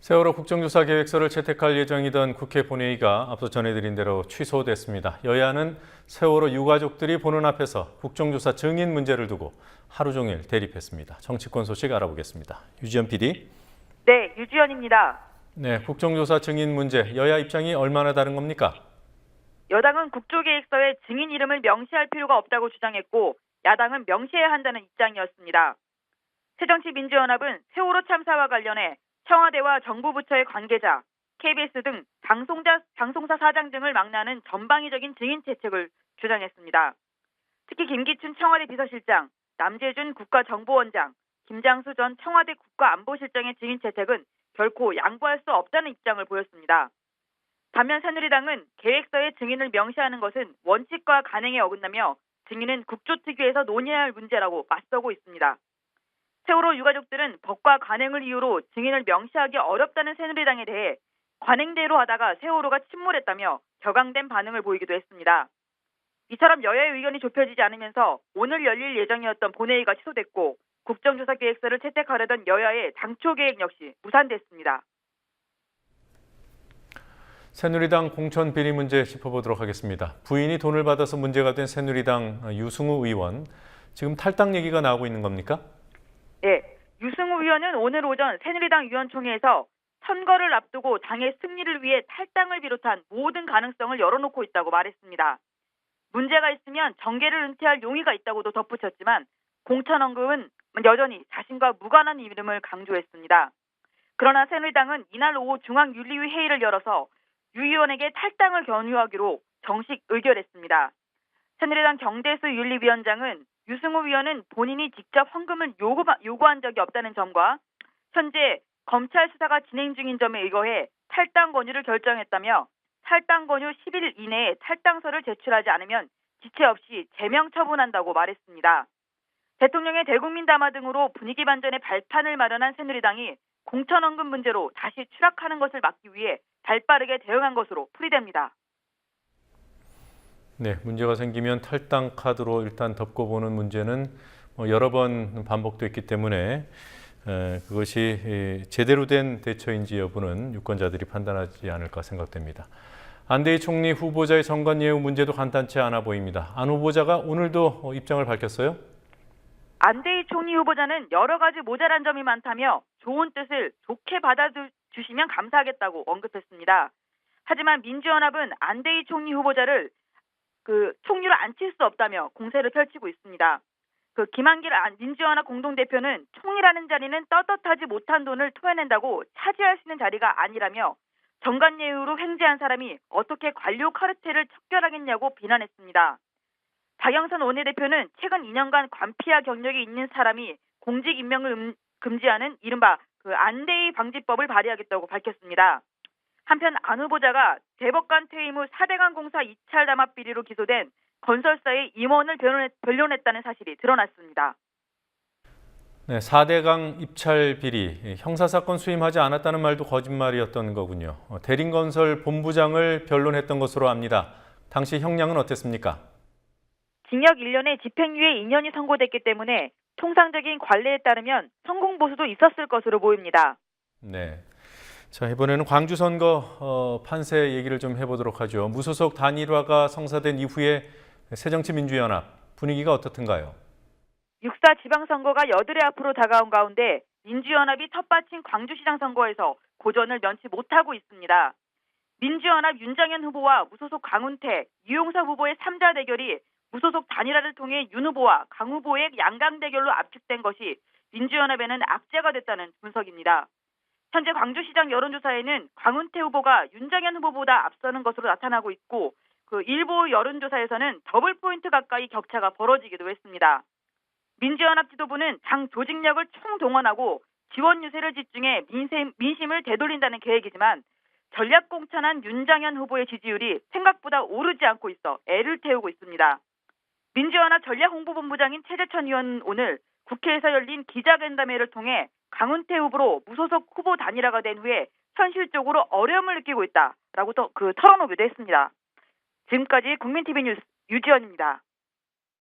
세월호 국정조사 계획서를 채택할 예정이던 국회 본회의가 앞서 전해드린 대로 취소됐습니다. 여야는 세월호 유가족들이 보는 앞에서 국정조사 증인 문제를 두고 하루 종일 대립했습니다. 정치권 소식 알아보겠습니다. 유지연 PD. 네, 유지연입니다. 네, 국정조사 증인 문제, 여야 입장이 얼마나 다른 겁니까? 여당은 국조계획서에 증인 이름을 명시할 필요가 없다고 주장했고 야당은 명시해야 한다는 입장이었습니다. 새정치민주연합은 세월호 참사와 관련해 청와대와 정부 부처의 관계자, KBS 등 방송사 사장 등을 망라하는 전방위적인 증인 채택을 주장했습니다. 특히 김기춘 청와대 비서실장, 남재준 국가정보원장, 김장수 전 청와대 국가안보실장의 증인 채택은 결코 양보할 수 없다는 입장을 보였습니다. 반면 새누리당은 계획서에 증인을 명시하는 것은 원칙과 간행에 어긋나며 증인은 국조특위에서 논의해야 할 문제라고 맞서고 있습니다. 세월호 유가족들은 법과 관행을 이유로 증인을 명시하기 어렵다는 새누리당에 대해 관행대로 하다가 세월호가 침몰했다며 격앙된 반응을 보이기도 했습니다. 이처럼 여야의 의견이 좁혀지지 않으면서 오늘 열릴 예정이었던 본회의가 취소됐고 국정조사 계획서를 채택하려던 여야의 당초 계획 역시 무산됐습니다. 새누리당 공천 비리 문제 짚어보도록 하겠습니다. 부인이 돈을 받아서 문제가 된 새누리당 유승우 의원, 지금 탈당 얘기가 나오고 있는 겁니까? 네, 유승우 의원은 오늘 오전 새누리당 위원총회에서 선거를 앞두고 당의 승리를 위해 탈당을 비롯한 모든 가능성을 열어놓고 있다고 말했습니다. 문제가 있으면 정계를 은퇴할 용의가 있다고도 덧붙였지만 공천 언급은 여전히 자신과 무관한 이름을 강조했습니다. 그러나 새누리당은 이날 오후 중앙윤리위 회의를 열어서 유 의원에게 탈당을 권유하기로 정식 의결했습니다. 새누리당 경대수 윤리위원장은 유승우 의원은 본인이 직접 헌금을 요구한 적이 없다는 점과 현재 검찰 수사가 진행 중인 점에 의거해 탈당 권유를 결정했다며 탈당 권유 10일 이내에 탈당서를 제출하지 않으면 지체 없이 제명 처분한다고 말했습니다. 대통령의 대국민 담화 등으로 분위기 반전의 발판을 마련한 새누리당이 공천 헌금 문제로 다시 추락하는 것을 막기 위해 발빠르게 대응한 것으로 풀이됩니다. 네, 문제가 생기면 탈당 카드로 일단 덮고보는 문제는 여러 번 반복됐기 때문에 그것이 제대로 된 대처인지 여부는 유권자들이 판단하지 않을까 생각됩니다. 안대희 총리 후보자의 정관 예우 문제도 간단치 않아 보입니다. 안 후보자가 오늘도 입장을 밝혔어요? 안대희 총리 후보자는 여러 가지 모자란 점이 많다며 좋은 뜻을 좋게 받아주시면 감사하겠다고 언급했습니다. 하지만 민주연합은 안대희 총리 후보자를 총리로 앉힐 수 없다며 공세를 펼치고 있습니다. 김한길 민주연합 공동대표는 총리라는 자리는 떳떳하지 못한 돈을 토해낸다고 차지할 수 있는 자리가 아니라며 정관예우로 횡재한 사람이 어떻게 관료 카르텔을 척결하겠냐고 비난했습니다. 박영선 원내대표는 최근 2년간 관피와 경력이 있는 사람이 공직 임명을 금지하는 이른바 안대희 방지법을 발의하겠다고 밝혔습니다. 한편 안 후보자가 대법관 퇴임 후 4대강 공사 입찰 담합 비리로 기소된 건설사의 임원을 변론했다는 사실이 드러났습니다. 네, 4대강 입찰 비리, 형사사건 수임하지 않았다는 말도 거짓말이었던 거군요. 대림건설 본부장을 변론했던 것으로 압니다. 당시 형량은 어땠습니까? 징역 1년에 집행유예 2년이 선고됐기 때문에 통상적인 관례에 따르면 성공보수도 있었을 것으로 보입니다. 네. 자, 이번에는 광주 선거 판세 얘기를 좀 해보도록 하죠. 무소속 단일화가 성사된 이후에 새정치민주연합 분위기가 어떻든가요? 6.4 지방선거가 여드레 앞으로 다가온 가운데 민주연합이 텃밭인 광주시장 선거에서 고전을 면치 못하고 있습니다. 민주연합 윤장현 후보와 무소속 강훈태, 유용섭 후보의 3자 대결이 무소속 단일화를 통해 윤 후보와 강 후보의 양강 대결로 압축된 것이 민주연합에는 악재가 됐다는 분석입니다. 현재 광주시장 여론조사에는 강훈태 후보가 윤장현 후보보다 앞서는 것으로 나타나고 있고 일부 여론조사에서는 더블 포인트 가까이 격차가 벌어지기도 했습니다. 민주연합 지도부는 당 조직력을 총동원하고 지원 유세를 집중해 민심을 되돌린다는 계획이지만 전략 공천한 윤장현 후보의 지지율이 생각보다 오르지 않고 있어 애를 태우고 있습니다. 민주연합 전략홍보본부장인 최재천 의원은 오늘 국회에서 열린 기자간담회를 통해 강훈태 후보로 무소속 후보 단일화가 된 후에 현실적으로 어려움을 느끼고 있다라고 털어놓기도 했습니다. 지금까지 국민TV 뉴스 유지연입니다.